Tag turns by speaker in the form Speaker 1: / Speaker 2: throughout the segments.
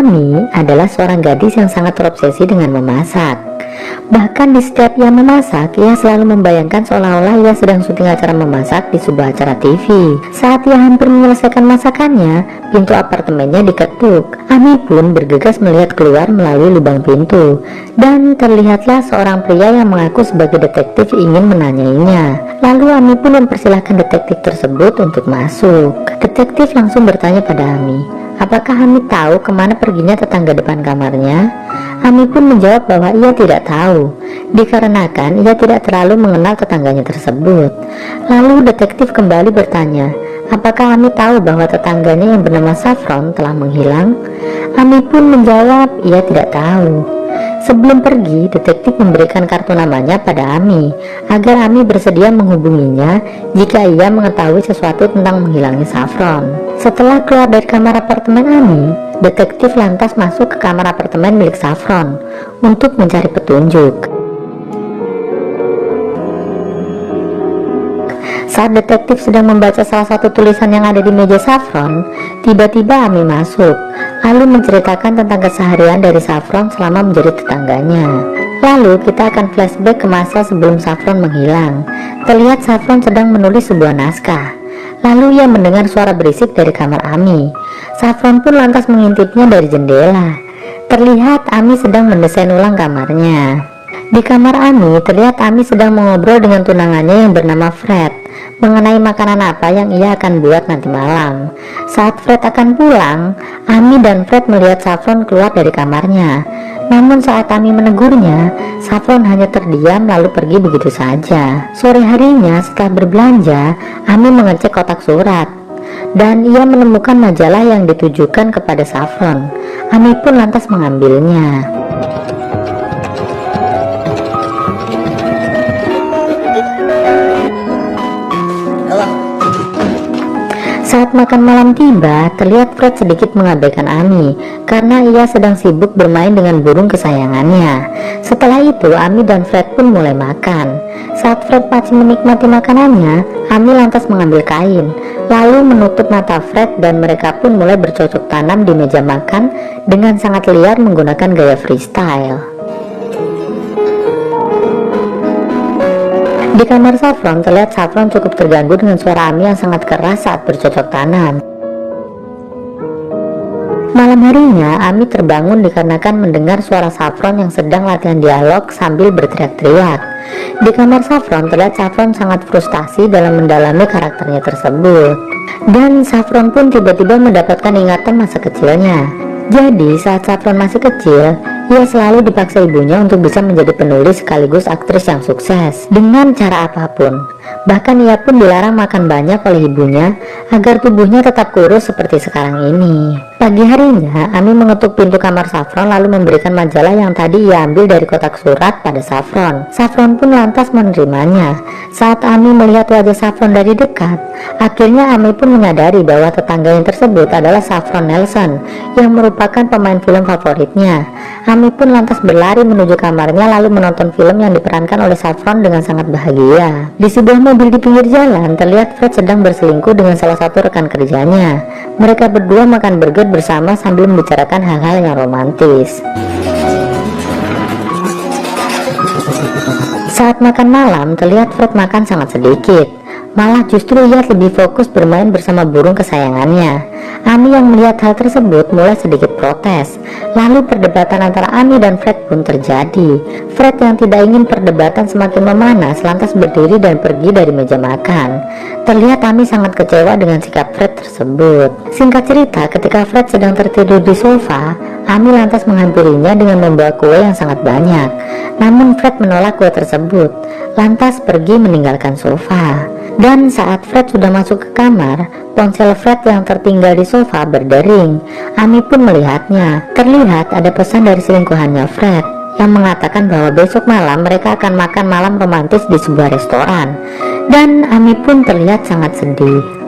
Speaker 1: Ami adalah seorang gadis yang sangat terobsesi dengan memasak. Bahkan di setiap ia memasak, ia selalu membayangkan seolah-olah ia sedang syuting acara memasak di sebuah acara TV. Saat ia hampir menyelesaikan masakannya, pintu apartemennya diketuk. Ami pun bergegas melihat keluar melalui lubang pintu, dan terlihatlah seorang pria yang mengaku sebagai detektif ingin menanyainya. Lalu Ami pun mempersilahkan detektif tersebut untuk masuk. Detektif langsung bertanya pada Ami, apakah Ami tahu kemana perginya tetangga depan kamarnya? Ami pun menjawab bahwa ia tidak tahu, dikarenakan ia tidak terlalu mengenal tetangganya tersebut. Lalu detektif kembali bertanya, apakah Ami tahu bahwa tetangganya yang bernama Saffron telah menghilang? Ami pun menjawab ia tidak tahu. Sebelum pergi, detektif memberikan kartu namanya pada Ami, agar Ami bersedia menghubunginya jika ia mengetahui sesuatu tentang menghilangnya Saffron. Setelah keluar dari kamar apartemen Ami, detektif lantas masuk ke kamar apartemen milik Saffron untuk mencari petunjuk. Saat detektif sedang membaca salah satu tulisan yang ada di meja Saffron, tiba-tiba Ami masuk, lalu menceritakan tentang keseharian dari Saffron selama menjadi tetangganya. Lalu kita akan flashback ke masa sebelum Saffron menghilang. Terlihat Saffron sedang menulis sebuah naskah. Lalu ia mendengar suara berisik dari kamar Ami. Saffron pun lantas mengintipnya dari jendela. Terlihat Ami sedang mendesain ulang kamarnya. Di kamar Ami, terlihat Ami sedang mengobrol dengan tunangannya yang bernama Fred mengenai makanan apa yang ia akan buat nanti malam. Saat Fred akan pulang, Ami dan Fred melihat Saffron keluar dari kamarnya. Namun saat Ami menegurnya, Saffron hanya terdiam lalu pergi begitu saja. Sore harinya setelah berbelanja, Ami mengecek kotak surat dan ia menemukan majalah yang ditujukan kepada Saffron. Ami pun lantas mengambilnya. Saat makan malam tiba, terlihat Fred sedikit mengabaikan Ami karena ia sedang sibuk bermain dengan burung kesayangannya. Setelah itu, Ami dan Fred pun mulai makan. Saat Fred masih menikmati makanannya, Ami lantas mengambil kain, lalu menutup mata Fred dan mereka pun mulai bercocok tanam di meja makan dengan sangat liar menggunakan gaya freestyle. Di kamar Saffron, terlihat Saffron cukup terganggu dengan suara Ami yang sangat keras saat bercocok tanam. Malam harinya, Ami terbangun dikarenakan mendengar suara Saffron yang sedang latihan dialog sambil berteriak-teriak. Di kamar Saffron, terlihat Saffron sangat frustasi dalam mendalami karakternya tersebut. Dan Saffron pun tiba-tiba mendapatkan ingatan masa kecilnya. Jadi saat Saffron masih kecil, ia selalu dipaksa ibunya untuk bisa menjadi penulis sekaligus aktris yang sukses dengan cara apapun. Bahkan ia pun dilarang makan banyak oleh ibunya agar tubuhnya tetap kurus seperti sekarang ini. Pagi harinya, Ami mengetuk pintu kamar Saffron lalu memberikan majalah yang tadi ia ambil dari kotak surat pada Saffron. Saffron pun lantas menerimanya. Saat Ami melihat wajah Saffron dari dekat, akhirnya Ami pun menyadari bahwa tetangganya tersebut adalah Saffron Nelson yang merupakan pemain film favoritnya. Ami pun lantas berlari menuju kamarnya lalu menonton film yang diperankan oleh Saffron dengan sangat bahagia. Di sebuah mobil di pinggir jalan, terlihat Fred sedang berselingkuh dengan salah satu rekan kerjanya. Mereka berdua makan burger bersama sambil membicarakan hal-hal yang romantis. Saat makan malam, terlihat Fred makan sangat sedikit. Malah justru ia lebih fokus bermain bersama burung kesayangannya. Ami yang melihat hal tersebut mulai sedikit protes. Lalu perdebatan antara Ami dan Fred pun terjadi. Fred yang tidak ingin perdebatan semakin memanas lantas berdiri dan pergi dari meja makan. Terlihat Ami sangat kecewa dengan sikap Fred tersebut. Singkat cerita, ketika Fred sedang tertidur di sofa, Ami lantas menghampirinya dengan membawa kue yang sangat banyak. Namun Fred menolak kue tersebut, lantas pergi meninggalkan sofa. Dan saat Fred sudah masuk ke kamar, ponsel Fred yang tertinggal di sofa berdering. Ami pun melihatnya. Terlihat ada pesan dari selingkuhannya Fred yang mengatakan bahwa besok malam mereka akan makan malam romantis di sebuah restoran. Dan Ami pun terlihat sangat sedih.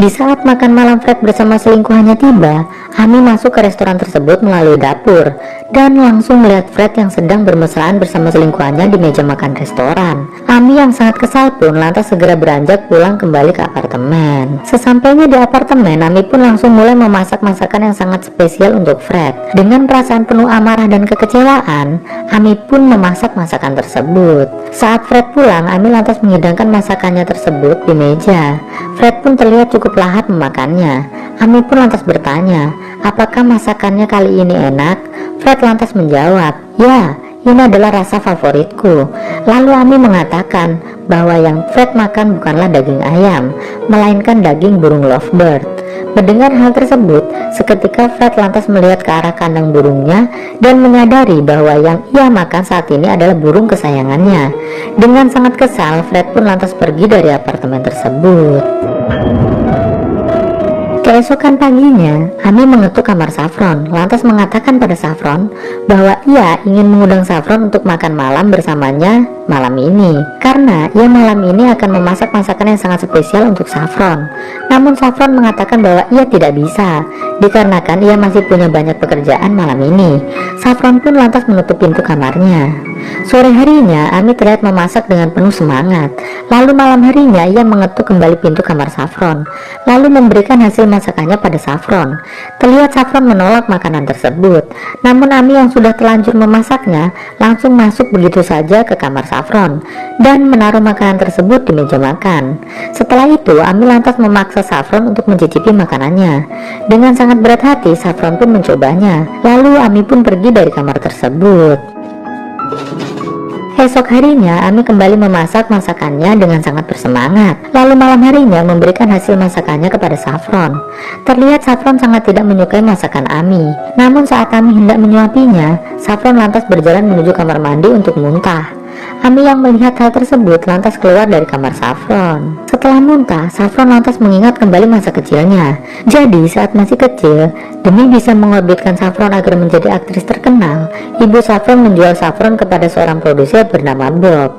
Speaker 1: Di saat makan malam Fred bersama selingkuhannya tiba, Ami masuk ke restoran tersebut melalui dapur dan langsung melihat Fred yang sedang bermesraan bersama selingkuhannya di meja makan restoran. Ami yang sangat kesal pun lantas segera beranjak pulang kembali ke apartemen. Sesampainya di apartemen, Ami pun langsung mulai memasak masakan yang sangat spesial untuk Fred. Dengan perasaan penuh amarah dan kekecewaan, Ami pun memasak masakan tersebut. Saat Fred pulang, Ami lantas menghidangkan masakannya tersebut di meja. Fred pun terlihat cukup lahap memakannya. Ami pun lantas bertanya, apakah masakannya kali ini enak? Fred lantas menjawab, ya, ini adalah rasa favoritku. Lalu Ami mengatakan bahwa yang Fred makan bukanlah daging ayam, melainkan daging burung lovebird. Mendengar hal tersebut, seketika Fred lantas melihat ke arah kandang burungnya dan menyadari bahwa yang ia makan saat ini adalah burung kesayangannya. Dengan sangat kesal, Fred pun lantas pergi dari apartemen tersebut. Keesokan paginya, Ami mengetuk kamar Saffron, lantas mengatakan pada Saffron bahwa ia ingin mengundang Saffron untuk makan malam bersamanya malam ini, karena ia malam ini akan memasak masakan yang sangat spesial untuk Saffron. Namun Saffron mengatakan bahwa ia tidak bisa, dikarenakan ia masih punya banyak pekerjaan malam ini. Saffron pun lantas menutup pintu kamarnya. Sore harinya, Ami terlihat memasak dengan penuh semangat. Lalu malam harinya, ia mengetuk kembali pintu kamar Saffron, lalu memberikan hasil masakannya pada Saffron. Terlihat Saffron menolak makanan tersebut. Namun Ami yang sudah terlanjur memasaknya, langsung masuk begitu saja ke kamar Saffron dan menaruh makanan tersebut di meja makan. Setelah itu, Ami lantas memaksa Saffron untuk mencicipi makanannya. Dengan sangat berat hati, Saffron pun mencobanya. Lalu Ami pun pergi dari kamar tersebut. Esok harinya, Ami kembali memasak masakannya dengan sangat bersemangat. Lalu malam harinya memberikan hasil masakannya kepada Saffron. Terlihat Saffron sangat tidak menyukai masakan Ami. Namun saat Ami hendak menyuapinya, Saffron lantas berjalan menuju kamar mandi untuk muntah. Ami yang melihat hal tersebut lantas keluar dari kamar Saffron. Setelah muntah, Saffron lantas mengingat kembali masa kecilnya. Jadi saat masih kecil, demi bisa mengorbitkan Saffron agar menjadi aktris terkenal, ibu Saffron menjual Saffron kepada seorang produser bernama Bob.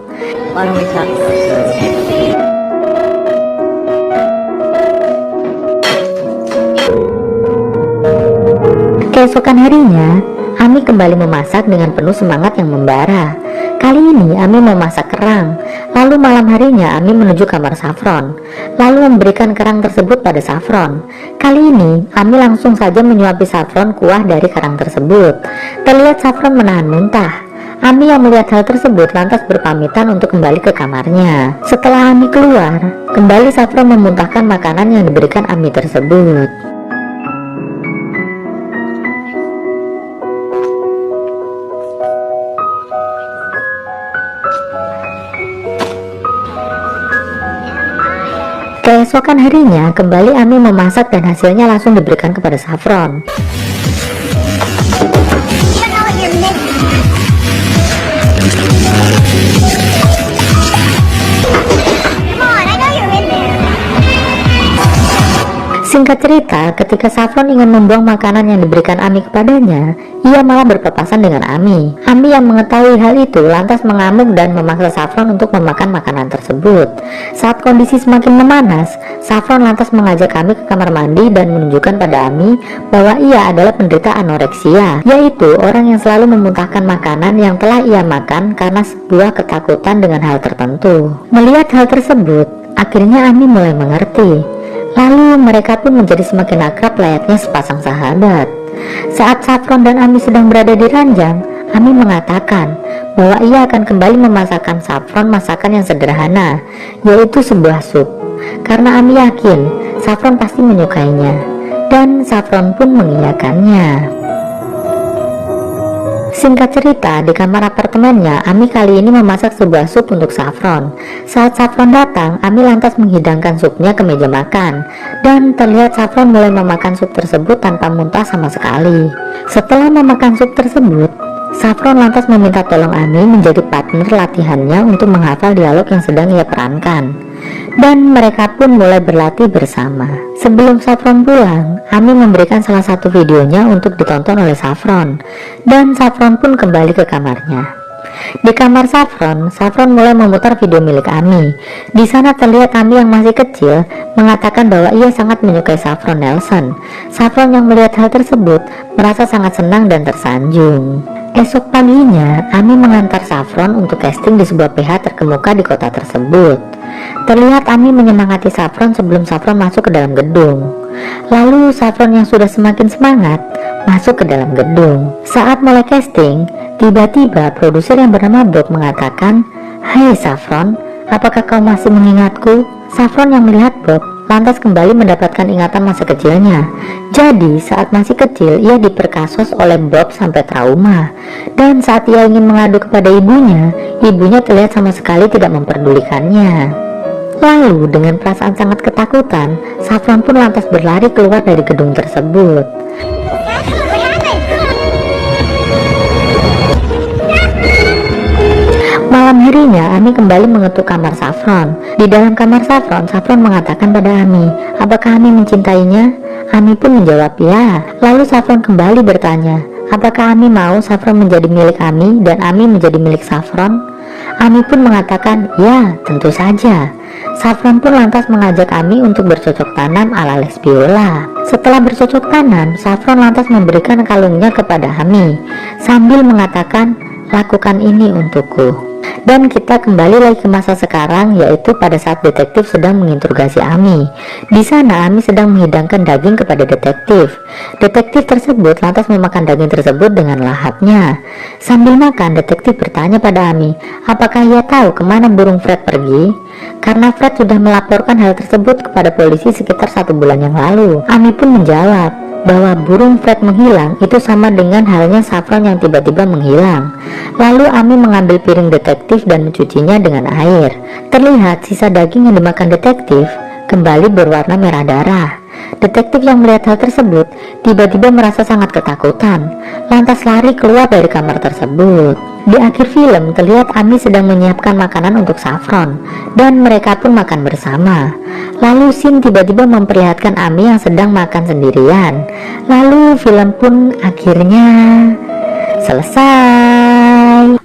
Speaker 1: Keesokan harinya, Ami kembali memasak dengan penuh semangat yang membara. Kali ini Ami memasak kerang. Lalu malam harinya Ami menuju kamar Saffron, lalu memberikan kerang tersebut pada Saffron. Kali ini Ami langsung saja menyuapi Saffron kuah dari kerang tersebut. Terlihat Saffron menahan muntah. Ami yang melihat hal tersebut lantas berpamitan untuk kembali ke kamarnya. Setelah Ami keluar, kembali Saffron memuntahkan makanan yang diberikan Ami tersebut. Keesokan harinya, kembali Ami memasak dan hasilnya langsung diberikan kepada Saffron. Singkat cerita, ketika Saffron ingin membuang makanan yang diberikan Ami kepadanya, ia malah berpapasan dengan Ami. Ami yang mengetahui hal itu lantas mengamuk dan memaksa Saffron untuk memakan makanan tersebut. Saat kondisi semakin memanas, Saffron lantas mengajak Ami ke kamar mandi dan menunjukkan pada Ami bahwa ia adalah penderita anoreksia, yaitu orang yang selalu memuntahkan makanan yang telah ia makan karena sebuah ketakutan dengan hal tertentu. Melihat hal tersebut, akhirnya Ami mulai mengerti. Lalu mereka pun menjadi semakin akrab layaknya sepasang sahabat. Saat Saffron dan Ami sedang berada di ranjang, Ami mengatakan bahwa ia akan kembali memasakkan Saffron masakan yang sederhana, yaitu sebuah sup. Karena Ami yakin Saffron pasti menyukainya, dan Saffron pun mengiyakannya. Singkat cerita, di kamar apartemennya, Ami kali ini memasak sebuah sup untuk Saffron. Saat Saffron datang, Ami lantas menghidangkan supnya ke meja makan, dan terlihat Saffron mulai memakan sup tersebut tanpa muntah sama sekali. Setelah memakan sup tersebut, Saffron lantas meminta tolong Ami menjadi partner latihannya untuk menghafal dialog yang sedang ia perankan. Dan mereka pun mulai berlatih bersama. Sebelum Saffron pulang, Ami memberikan salah satu videonya untuk ditonton oleh Saffron, dan Saffron pun kembali ke kamarnya. Di kamar Saffron, Saffron mulai memutar video milik Ami. Di sana terlihat Ami yang masih kecil mengatakan bahwa ia sangat menyukai Saffron Nelson. Saffron yang melihat hal tersebut merasa sangat senang dan tersanjung. Esok paginya, Ami mengantar Saffron untuk casting di sebuah PH terkemuka di kota tersebut. Terlihat Ami menyemangati Saffron sebelum Saffron masuk ke dalam gedung. Lalu Saffron yang sudah semakin semangat masuk ke dalam gedung. Saat mulai casting, tiba-tiba produser yang bernama Bob mengatakan, "Hai Saffron, apakah kau masih mengingatku?" Saffron yang melihat Bob lantas kembali mendapatkan ingatan masa kecilnya. Jadi saat masih kecil ia diperkasos oleh Bob sampai trauma. Dan saat ia ingin mengadu kepada ibunya, ibunya terlihat sama sekali tidak memperdulikannya. Lalu dengan perasaan sangat ketakutan, Saffron pun lantas berlari keluar dari gedung tersebut. Malam harinya, Ami kembali mengetuk kamar Saffron. Di dalam kamar Saffron, Saffron mengatakan pada Ami, apakah Ami mencintainya? Ami pun menjawab ya. Lalu Saffron kembali bertanya, apakah Ami mau Saffron menjadi milik Ami dan Ami menjadi milik Saffron? Ami pun mengatakan, ya tentu saja. Saffron pun lantas mengajak Ami untuk bercocok tanam ala lesbiola. Setelah bercocok tanam, Saffron lantas memberikan kalungnya kepada Ami sambil mengatakan, lakukan ini untukku. Dan kita kembali lagi ke masa sekarang, yaitu pada saat detektif sedang menginterogasi Ami. Di sana Ami sedang menghidangkan daging kepada detektif. Detektif tersebut lantas memakan daging tersebut dengan lahapnya. Sambil makan, detektif bertanya pada Ami, apakah ia tahu kemana burung Fred pergi? Karena Fred sudah melaporkan hal tersebut kepada polisi sekitar 1 bulan yang lalu. Ami pun menjawab bahwa burung Fred menghilang itu sama dengan halnya Saffron yang tiba-tiba menghilang. Lalu Ami mengambil piring detektif dan mencucinya dengan air. Terlihat sisa daging yang dimakan detektif kembali berwarna merah darah. Detektif yang melihat hal tersebut tiba-tiba merasa sangat ketakutan, lantas lari keluar dari kamar tersebut. Di akhir film terlihat Ami sedang menyiapkan makanan untuk Saffron dan mereka pun makan bersama. Lalu scene tiba-tiba memperlihatkan Ami yang sedang makan sendirian. Lalu film pun akhirnya selesai.